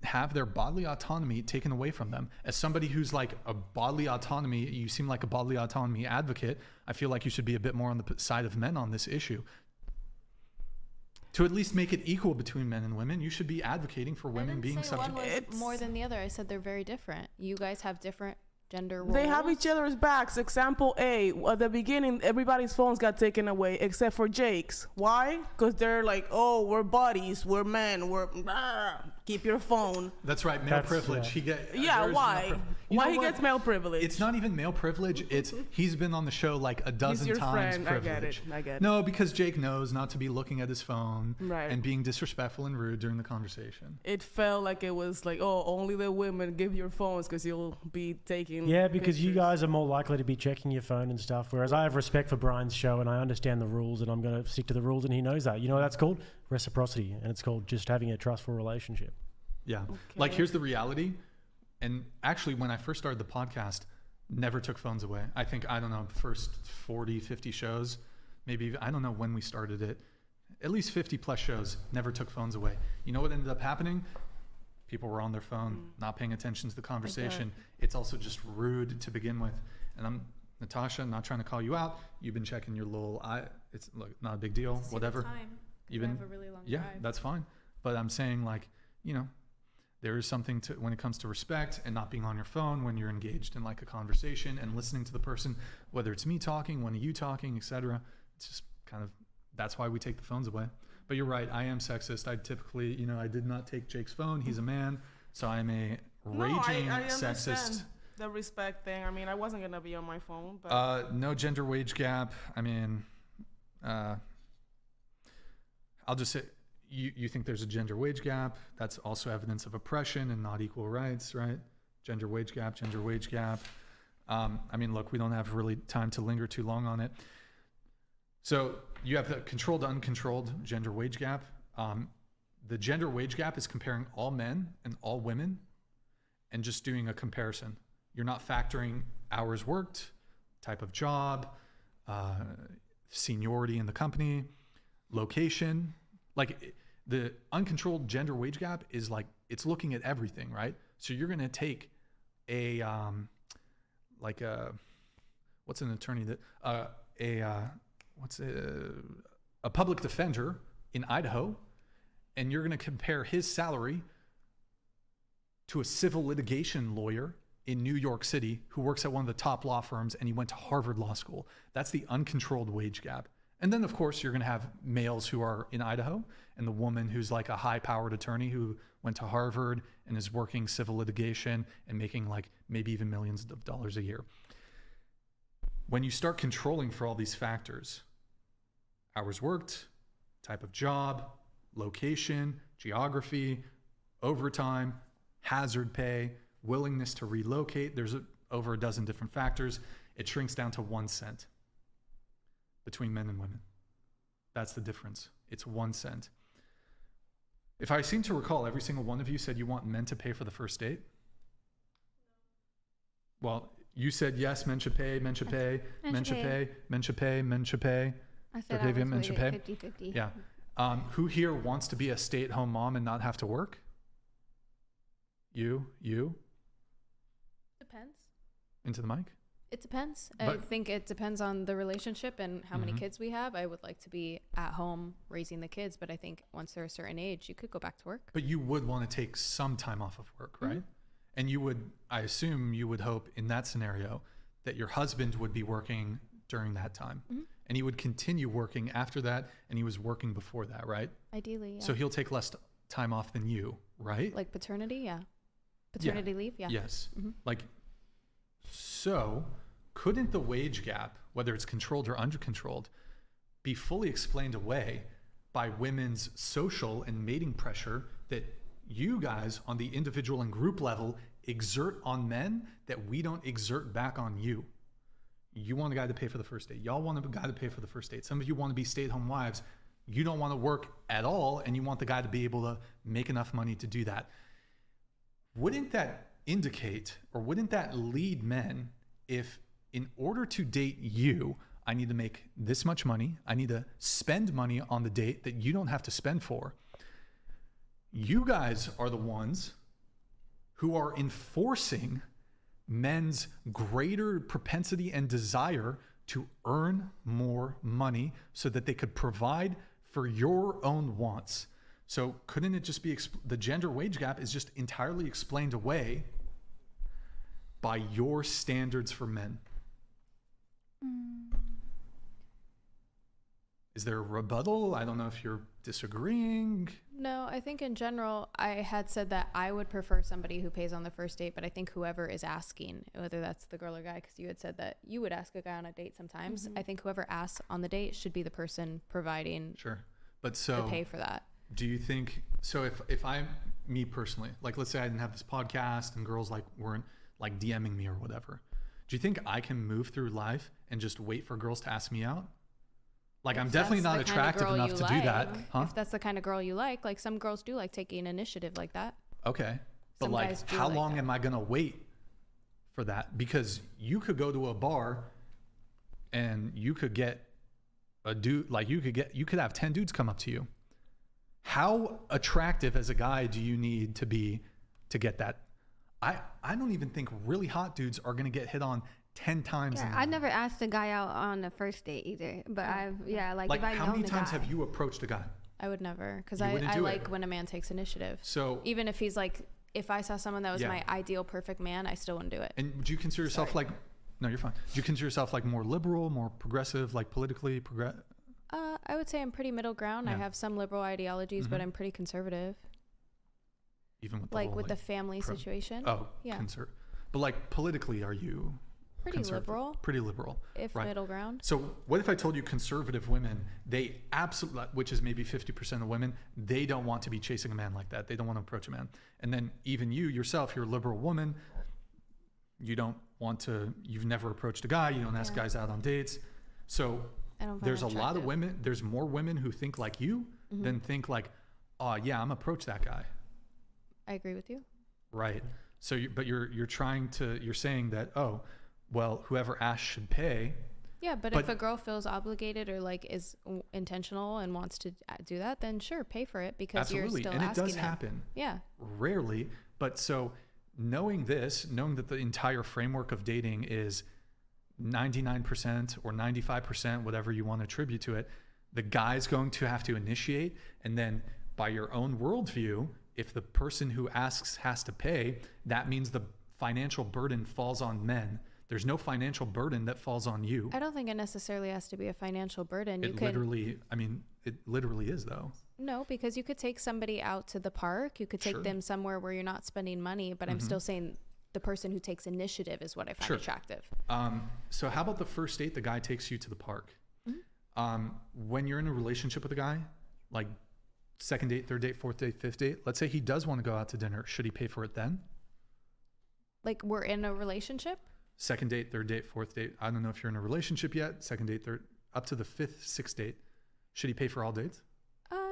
have their bodily autonomy taken away from them. As somebody who's like a bodily autonomy, you seem like a bodily autonomy advocate. I feel like you should be a bit more on the side of men on this issue. To at least make it equal between men and women, you should be advocating for women being subject. One was more than the other. I said they're very different. You guys have different gender roles. They have each other's backs. Example A, at the beginning, everybody's phones got taken away except for Jake's. Why? Because they're like, oh, we're buddies, we're men, keep your phone. That's right, male privilege. Why? Why he gets male privilege? It's not even male privilege. It's he's been on the show like a dozen He's your times. Friend. Privilege. I get it. No, because Jake knows not to be looking at his phone and being disrespectful and rude during the conversation. It felt like it was like, oh, only the women give your phones because you'll be taking. Yeah, because pictures. you guys are more likely to be checking your phone and stuff. Whereas I have respect for Brian's show and I understand the rules and I'm going to stick to the rules and he knows that. You know what that's called? Reciprocity, and it's called just having a trustful relationship. Yeah. Okay. Like here's the reality. And actually when I first started the podcast, never took phones away. I think, I don't know, first 40, 50 shows, maybe, I don't know when we started it, at least 50 plus shows, never took phones away. You know what ended up happening? People were on their phone, not paying attention to the conversation. It's also just rude to begin with. And I'm, Natasha, not trying to call you out. You've been checking your little it's look, not a big deal, whatever. You've been, have a really long drive. That's fine. But I'm saying like, you know, there is something to when it comes to respect and not being on your phone when you're engaged in like a conversation and listening to the person, whether it's me talking, one of you talking, etc. It's just kind of, that's why we take the phones away. But you're right, I am sexist. I typically, you know, I did not take Jake's phone. He's a man, so I'm a raging I sexist. The respect thing. I mean, I wasn't gonna be on my phone, but no gender wage gap. I mean, I'll just say, you think there's a gender wage gap. That's also evidence of oppression and not equal rights, right? Gender wage gap. I mean, look, we don't have really time to linger too long on it. So you have the controlled to uncontrolled gender wage gap. The gender wage gap is comparing all men and all women and just doing a comparison. You're not factoring hours worked, type of job, seniority in the company, location. Like the uncontrolled gender wage gap is like, it's looking at everything, right? So you're going to take a, what's an attorney that, a public defender in Idaho, and you're going to compare his salary to a civil litigation lawyer in New York City who works at one of the top law firms and he went to Harvard Law School. That's the uncontrolled wage gap. And then, of course, you're going to have males who are in Idaho and the woman who's like a high-powered attorney who went to Harvard and is working civil litigation and making like maybe even millions of dollars a year. When you start controlling for all these factors, hours worked, type of job, location, geography, overtime, hazard pay, willingness to relocate, there's over a dozen different factors, it shrinks down to 1 cent. Between men and women. That's the difference. It's 1 cent. If I seem to recall, every single one of you said you want men to pay for the first date. Well, you said yes, men should pay, men should pay, men should pay, men should pay, men should pay. I said okay, I was men should pay. 50-50. Yeah. Who here wants to be a stay-at-home mom and not have to work? You? Depends. Into the mic? It depends. I But- think it depends on the relationship and how many kids we have. I would like to be at home raising the kids, but I think once they're a certain age, you could go back to work. But you would want to take some time off of work, right? And you would, I assume you would hope in that scenario that your husband would be working during that time. And he would continue working after that, and he was working before that, right? Ideally, yeah. So he'll take less time off than you, right? Like paternity, yeah. Paternity leave, yeah. Yes. Like, so couldn't the wage gap, whether it's controlled or uncontrolled, be fully explained away by women's social and mating pressure that you guys on the individual and group level exert on men that we don't exert back on you? You want a guy to pay for the first date. Y'all want a guy to pay for the first date. Some of you want to be stay-at-home wives. You don't want to work at all, and you want the guy to be able to make enough money to do that. Wouldn't that indicate, or wouldn't that lead men, if in order to date you, I need to make this much money, I need to spend money on the date that you don't have to spend for, you guys are the ones who are enforcing men's greater propensity and desire to earn more money so that they could provide for your own wants. So couldn't it just be the gender wage gap is just entirely explained away by your standards for men? Is there a rebuttal? I don't know if you're disagreeing. No, I think in general, I had said that I would prefer somebody who pays on the first date, but I think whoever is asking, whether that's the girl or guy, because you had said that you would ask a guy on a date sometimes. I think whoever asks on the date should be the person providing Sure. But so the pay for that. do you think, so if I'm, me personally, like let's say I didn't have this podcast and girls like weren't like DMing me or whatever, do you think I can move through life and just wait for girls to ask me out? Like, I'm If definitely that's not the kind of attractive girl enough you to do that. like, Huh? If that's the kind of girl you like some girls do like taking initiative like that. Okay. But Some like, guys do how like long that. am I going to wait for that? Because you could go to a bar and you could get a dude, like you could have 10 dudes come up to you. How attractive as a guy do you need to be to get that? I don't even think really hot dudes are going to get hit on 10 times. Yeah, in I never asked a guy out on the first date either, but like if I how know many the times guy. have you approached a guy? I would never, because You I wouldn't do it. like when a man takes initiative. So, Even if he's like, if I saw someone that was Yeah. my ideal perfect man, I still wouldn't do it. and would you consider yourself Sorry. like, no, you're fine. Do you consider yourself like more liberal, more progressive, like politically progressive? I would say I'm pretty middle ground. I Yeah. have some liberal ideologies, but Mhm. I'm pretty conservative. Even with the Like whole, with the family pro- situation. Oh, Yeah. But like politically, are you Pretty conservative? liberal, Pretty liberal. if right. middle ground. So what if I told you conservative women, they absolutely, which is maybe 50% of women, they don't want to be chasing a man like that. They don't want to approach a man. And then even you yourself, you're a liberal woman. You don't want to, you've never approached a guy. You don't ask Yeah. guys out on dates. So I don't find there's it a lot of attractive. women, there's more women who think like you Mhm. than think like, oh yeah, I'm approach that guy. I agree with you. Right. So, you're trying to, you're saying that, oh, well, whoever asks should pay. Yeah, but But- if a girl feels obligated or like is intentional and wants to do that, then sure, pay for it because Absolutely. you're still And it asking does them. happen. Yeah. Rarely. But so knowing that the entire framework of dating is 99% or 95%, whatever you want to attribute to it, the guy's going to have to initiate. And then by your own worldview, if the person who asks has to pay, that means the financial burden falls on men. There's no financial burden that falls on you. I don't think it necessarily has to be a financial burden. It literally is though. No, because you could take somebody out to the park. You could take Sure. them somewhere where you're not spending money, but I'm Mhm. still saying the person who takes initiative is what I find Sure. attractive. So how about the first date? The guy takes you to the park. When you're in a relationship with a guy, like second date, third date, fourth date, fifth date, let's say he does want to go out to dinner. Should he pay for it then? Like we're in a relationship. Second date, third date, fourth date. I don't know if you're in a relationship yet. Second date, third, up to the fifth, sixth date. Should he pay for all dates?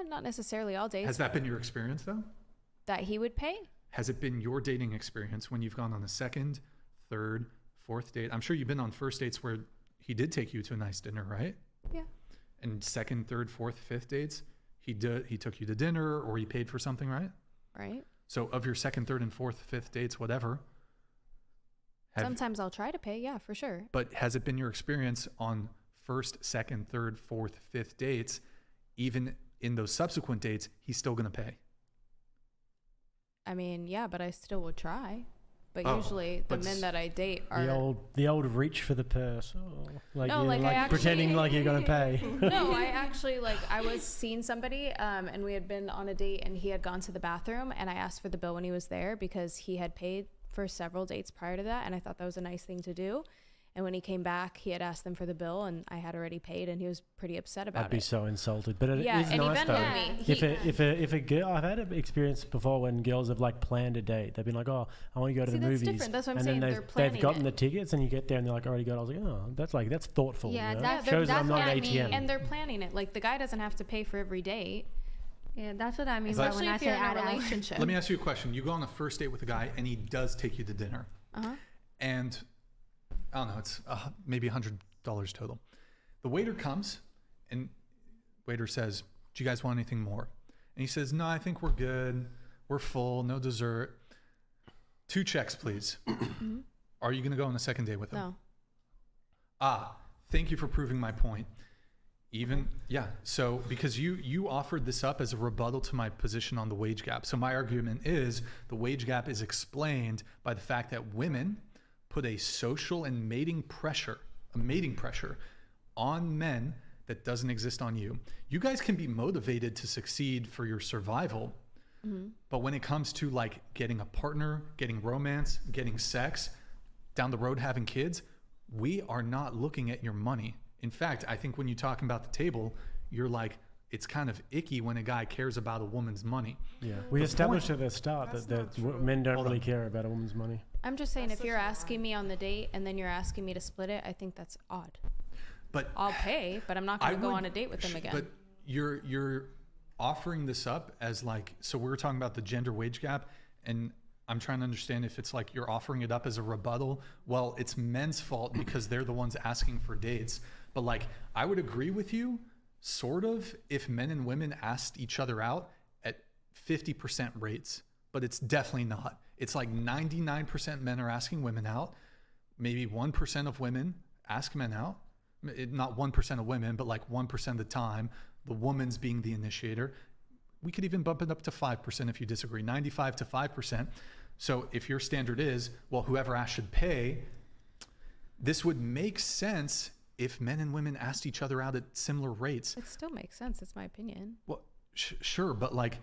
Not necessarily all dates. Has that been your experience though? That he would pay? Has it been your dating experience when you've gone on a second, third, fourth date? I'm sure you've been on first dates where he did take you to a nice dinner, right? Yeah. And second, third, fourth, fifth dates, he took you to dinner or he paid for something, right? Right. So of your second, third, and fourth, fifth dates, whatever, Sometimes I'll try to pay, yeah, for sure. But has it been your experience on first, second, third, fourth, fifth dates, even in those subsequent dates, he's still going to pay? I mean, yeah, but I still would try. But Oh, usually the but men that I date are The old reach for the purse. Oh, like No, you're like, I like pretending actually- like you're gonna pay. No, I actually I was seeing somebody and we had been on a date and he had gone to the bathroom and I asked for the bill when he was there because he had paid for several dates prior to that and I thought that was a nice thing to do. And when he came back, he had asked them for the bill and I had already paid and he was pretty upset about I'd be it. so insulted, but it Yeah, is and he nice though. Venmoed me. If a girl, I've had an experience before when girls have like planned a date. They've been like, oh, I want to go to See, the that's movies, different. That's what I'm and saying. then They're they've planning gotten it. the tickets, and you get there and they're like, already got. I was like, oh, that's thoughtful. Yeah, you know? that's- Shows that I'm not what an I mean. ATM. And they're planning it. Like the guy doesn't have to pay for every date. Yeah, that's what I mean by Especially when I if say you're in a add hours. relationship. Let me ask you a question. You go on a first date with a guy and he does take you to dinner. Uh-huh. And I don't know, it's maybe $100 total. The waiter comes and waiter says, do you guys want anything more? And he says, no, I think we're good. We're full, no dessert. 2 checks, please. Are you going to go on a second date with him? No. Thank you for proving my point. So because you offered this up as a rebuttal to my position on the wage gap. So my argument is the wage gap is explained by the fact that women put a social and mating pressure on men that doesn't exist on you. You guys can be motivated to succeed for your survival, but when it comes to like getting a partner, getting romance, getting sex, down the road having kids, we are not looking at your money. In fact, I think when you talk about the table, you're like, it's kind of icky when a guy cares about a woman's money. Yeah, we established at the start That's that not true. men don't Hold really on. care about a woman's money. I'm just saying That's if you're such a lie. asking me on the date and then you're asking me to split it, I think that's odd. But I'll pay, but I'm not going to go on a date with them again. But you're offering this up as like, so we were talking about the gender wage gap, and I'm trying to understand if it's like you're offering it up as a rebuttal. Well, it's men's fault because they're the ones asking for dates. But like, I would agree with you, sort of, if men and women asked each other out at 50% rates, but it's definitely not. It's like 99% men are asking women out. Maybe 1% of women ask men out. Not 1% of women, but like 1% of the time, the woman's being the initiator. We could even bump it up to 5% if you disagree, 95 to 5%. So if your standard is, well, whoever asked should pay, this would make sense if men and women asked each other out at similar rates. It still makes sense. It's my opinion. Well, sure, but like,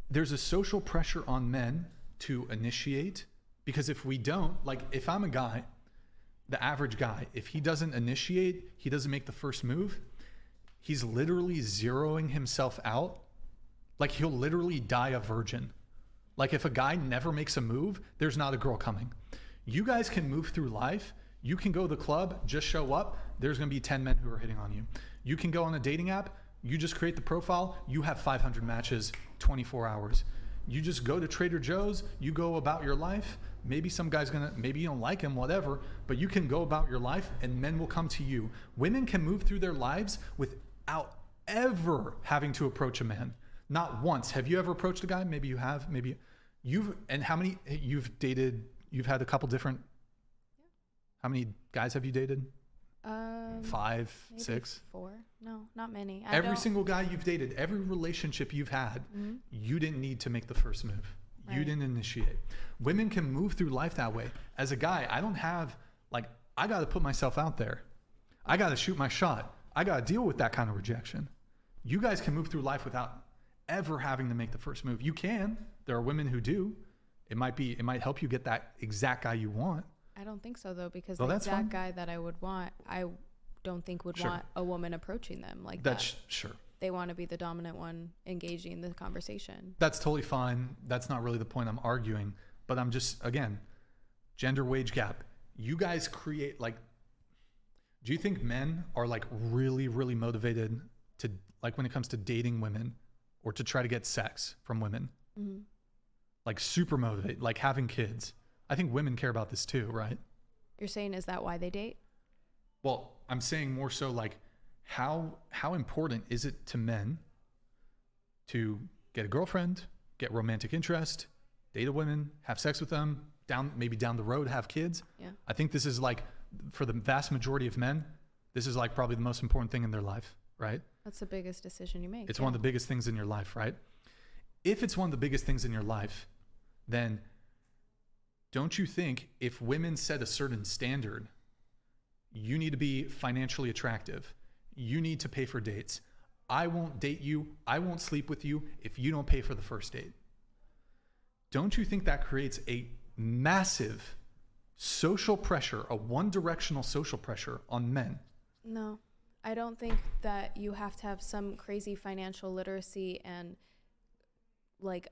there's a social pressure on men to initiate, because if we don't, like, if I'm a guy, the average guy, if he doesn't initiate, he doesn't make the first move, he's literally zeroing himself out. Like, he'll literally die a virgin. Like, if a guy never makes a move, there's not a girl coming. You guys can move through life. You can go to the club, just show up. There's going to be 10 men who are hitting on you. You can go on a dating app. You just create the profile. You have 500 matches, 24 hours. You just go to Trader Joe's. You go about your life. Maybe some guy's going to, maybe you don't like him, whatever, but you can go about your life and men will come to you. Women can move through their lives without ever having to approach a man. Not once. Have you ever approached a guy? Maybe you have. Maybe you've, and how many you've dated? You've had a couple different. How many guys have you dated? 5, Maybe 6? 4. No, not many. Every single guy you've dated, every relationship you've had, you didn't need to make the first move. You Right. didn't initiate. Women can move through life that way. As a guy, I don't have, like, I got to put myself out there. I got to shoot my shot. I got to deal with that kind of rejection. You guys can move through life without ever having to make the first move. You can. There are women who do. It might help you get that exact guy you want. I don't think so though, because Well, the that's fine. exact guy that I would want, I don't think would Sure. want a woman approaching them like That's that. sure. They want to be the dominant one engaging in the conversation. That's totally fine. That's not really the point I'm arguing. But I'm just, again, gender wage gap. You guys create, like, do you think men are like really, really motivated to, like, when it comes to dating women or to try to get sex from women? Mm-hmm. Like, super motivated, like having kids. I think women care about this too, right? You're saying, is that why they date? Well, I'm saying more so like, how important is it to men to get a girlfriend, get romantic interest, date a woman, have sex with them, maybe down the road, have kids. Yeah. I think this is like, for the vast majority of men, this is like probably the most important thing in their life, right? That's the biggest decision you make. It's one of the biggest things in your life, right? If it's one of the biggest things in your life, then don't you think if women set a certain standard, you need to be financially attractive, you need to pay for dates, I won't date you, I won't sleep with you if you don't pay for the first date. Don't you think that creates a massive social pressure, a one-directional social pressure on men? No, I don't think that you have to have some crazy financial literacy and like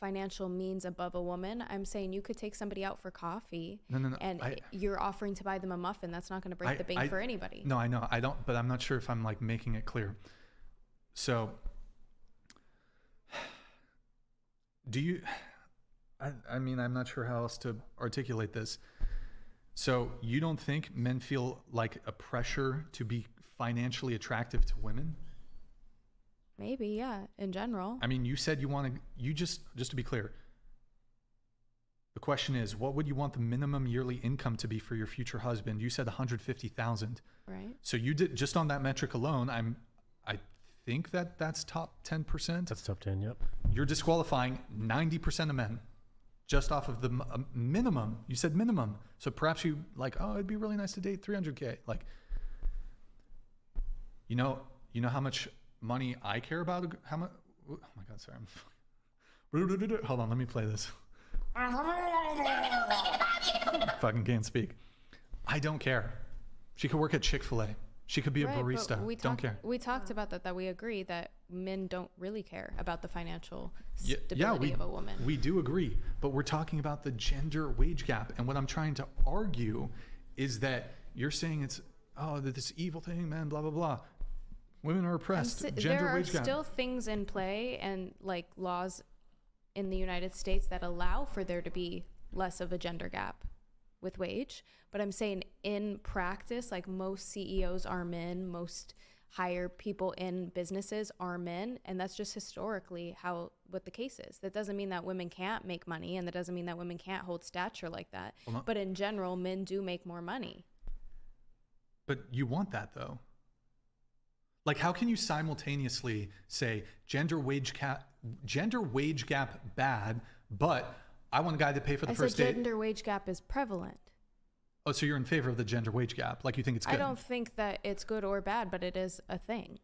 financial means above a woman. I'm saying you could take somebody out for coffee No. and you're offering to buy them a muffin. That's not going to break the bank for anybody. No, I know. I don't, but I'm not sure if I'm like making it clear. So do you, I mean, I'm not sure how else to articulate this. So you don't think men feel like a pressure to be financially attractive to women? Maybe, yeah, in general. I mean, you said you just to be clear, the question is, what would you want the minimum yearly income to be for your future husband? You said 150,000. Right. So you did, just on that metric alone, I think that's top 10%. That's top 10, yep. You're disqualifying 90% of men just off of the minimum. You said minimum. So perhaps you like, oh, it'd be really nice to date 300K. Like, you know how much money I care about? How much? Oh my God, sorry. Hold on, let me play this. Fucking can't speak. I don't care. She could work at Chick-fil-A. She could be a barista. Don't care. We talked about that we agree that men don't really care about the financial stability of a woman. We do agree, but we're talking about the gender wage gap. And what I'm trying to argue is that you're saying it's, this evil thing, man, blah, blah, blah. Women are oppressed. Gender wage gap. There are still things in play and like laws in the United States that allow for there to be less of a gender gap with wage. But I'm saying in practice, like most CEOs are men, most higher people in businesses are men, and that's just historically what the case is. That doesn't mean that women can't make money, and that doesn't mean that women can't hold stature like that. But in general, men do make more money. But you want that though. Like, how can you simultaneously say gender wage gap bad, but I want a guy to pay for the first date? I said gender wage gap is prevalent. Oh, so you're in favor of the gender wage gap? Like, you think it's good? I don't think that it's good or bad, but it is a thing.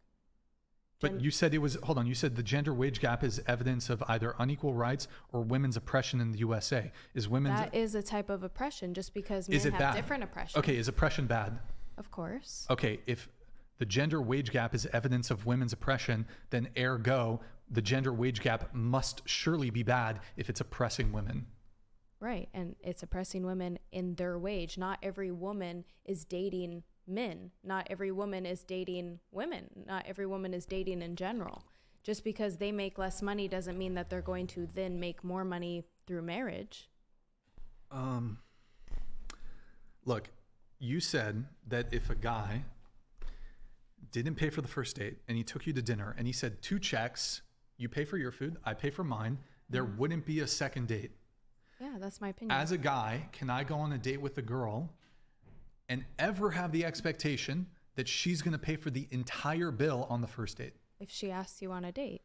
But you said you said the gender wage gap is evidence of either unequal rights or women's oppression in the USA. That is a type of oppression, just because men have bad? different oppression. Okay, is oppression bad? Of course. Okay, if the gender wage gap is evidence of women's oppression, then ergo, the gender wage gap must surely be bad if it's oppressing women. Right, and it's oppressing women in their wage. Not every woman is dating men. Not every woman is dating women. Not every woman is dating in general. Just because they make less money doesn't mean that they're going to then make more money through marriage. Look, you said that if a guy didn't pay for the first date and he took you to dinner and he said 2 checks, you pay for your food, I pay for mine, there wouldn't be a second date. Yeah, that's my opinion. As a guy, can I go on a date with a girl and ever have the expectation that she's going to pay for the entire bill on the first date? If she asks you on a date.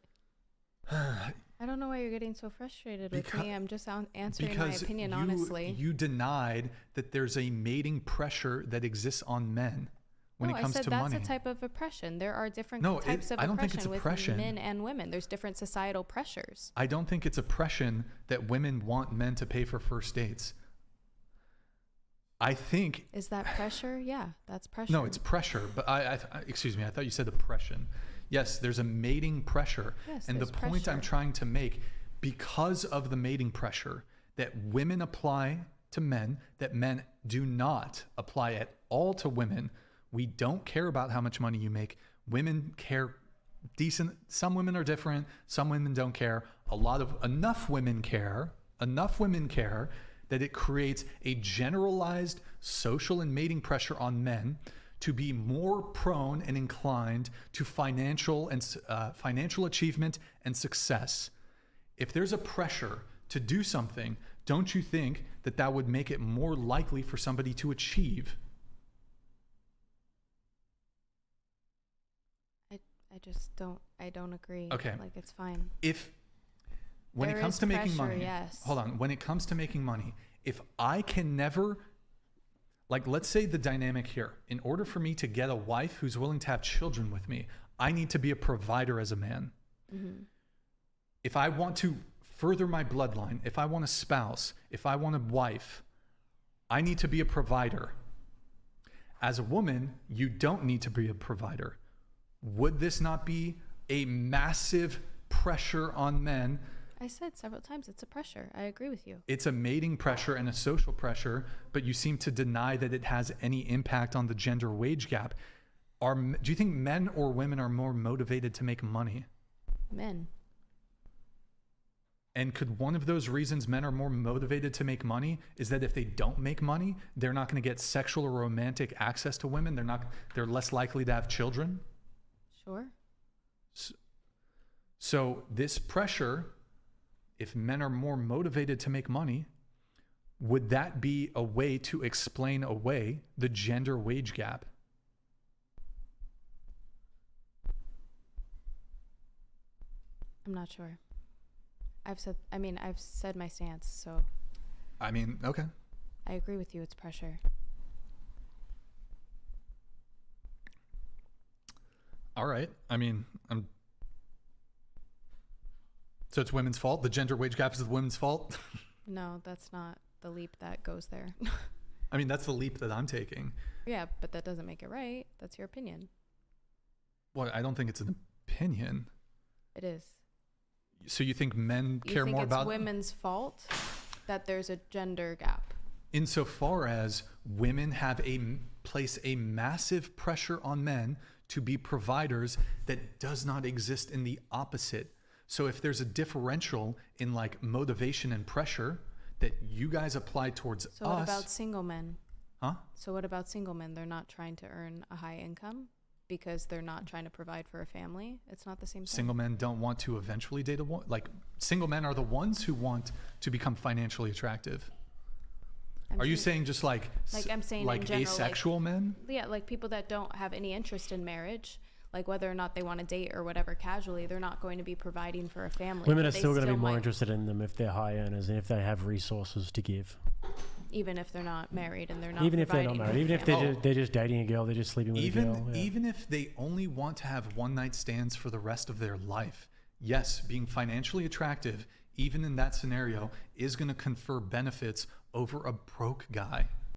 I don't know why you're getting so frustrated with me. I'm just answering my opinion honestly. You denied that there's a mating pressure that exists on men when it comes to money. I said that's a type of oppression. There are different types of I don't think it's oppression with men and women. There's different societal pressures. I don't think it's oppression that women want men to pay for first dates. I think... Is that pressure? Yeah, that's pressure. No, it's pressure. But excuse me, I thought you said oppression. Yes, there's a mating pressure. Yes, and the point pressure. I'm trying to make, because of the mating pressure that women apply to men, that men do not apply at all to women, we don't care about how much money you make. Women care decent. Some women are different. Some women don't care. Enough women care that it creates a generalized social and mating pressure on men to be more prone and inclined to financial achievement and success. If there's a pressure to do something, don't you think that that would make it more likely for somebody to achieve? I just don't agree. Okay. Like, it's fine. When There it comes is to making pressure, money, yes. hold on. When it comes to making money, if I can never, like, let's say the dynamic here, in order for me to get a wife who's willing to have children with me, I need to be a provider as a man. Mm-hmm. If I want to further my bloodline, if I want a spouse, if I want a wife, I need to be a provider. As a woman, you don't need to be a provider. Would this not be a massive pressure on men? I said several times it's a pressure. I agree with you. It's a mating pressure and a social pressure, but you seem to deny that it has any impact on the gender wage gap. Do you think men or women are more motivated to make money? Men. And could one of those reasons men are more motivated to make money is that if they don't make money, they're not going to get sexual or romantic access to women? They're less likely to have children? Sure. So this pressure, if men are more motivated to make money, would that be a way to explain away the gender wage gap? I'm not sure. I've said my stance, so I mean, okay. I agree with you. It's pressure. All right. I mean, so it's women's fault? The gender wage gap is the women's fault? No, that's not the leap that goes there. I mean, that's the leap that I'm taking. Yeah, but that doesn't make it right. That's your opinion. Well, I don't think it's an opinion. It is. So you think men You care think more it's about women's fault that there's a gender gap? insofar as women place a massive pressure on men to be providers that does not exist in the opposite. So if there's a differential in like motivation and pressure that you guys apply towards So what about single men? Huh? So what about single men? They're not trying to earn a high income because they're not trying to provide for a family. It's not the same thing. Single men don't want to eventually date a woman. Like single men are the ones who want to become financially attractive. Are you saying just like I'm saying like in general, asexual men? Yeah, like people that don't have any interest in marriage, like whether or not they want to date or whatever casually, they're not going to be providing for a family. Women are They still going to be more might, interested in them if they're high earners and if they have resources to give. even if they're not married and they're not Even if they're not providing married, for even a if they're just dating a girl, they're just sleeping with a girl. Yeah. Even if they only want to have one night stands for the rest of their life, yes, being financially attractive, even in that scenario, is going to confer benefits over a broke guy.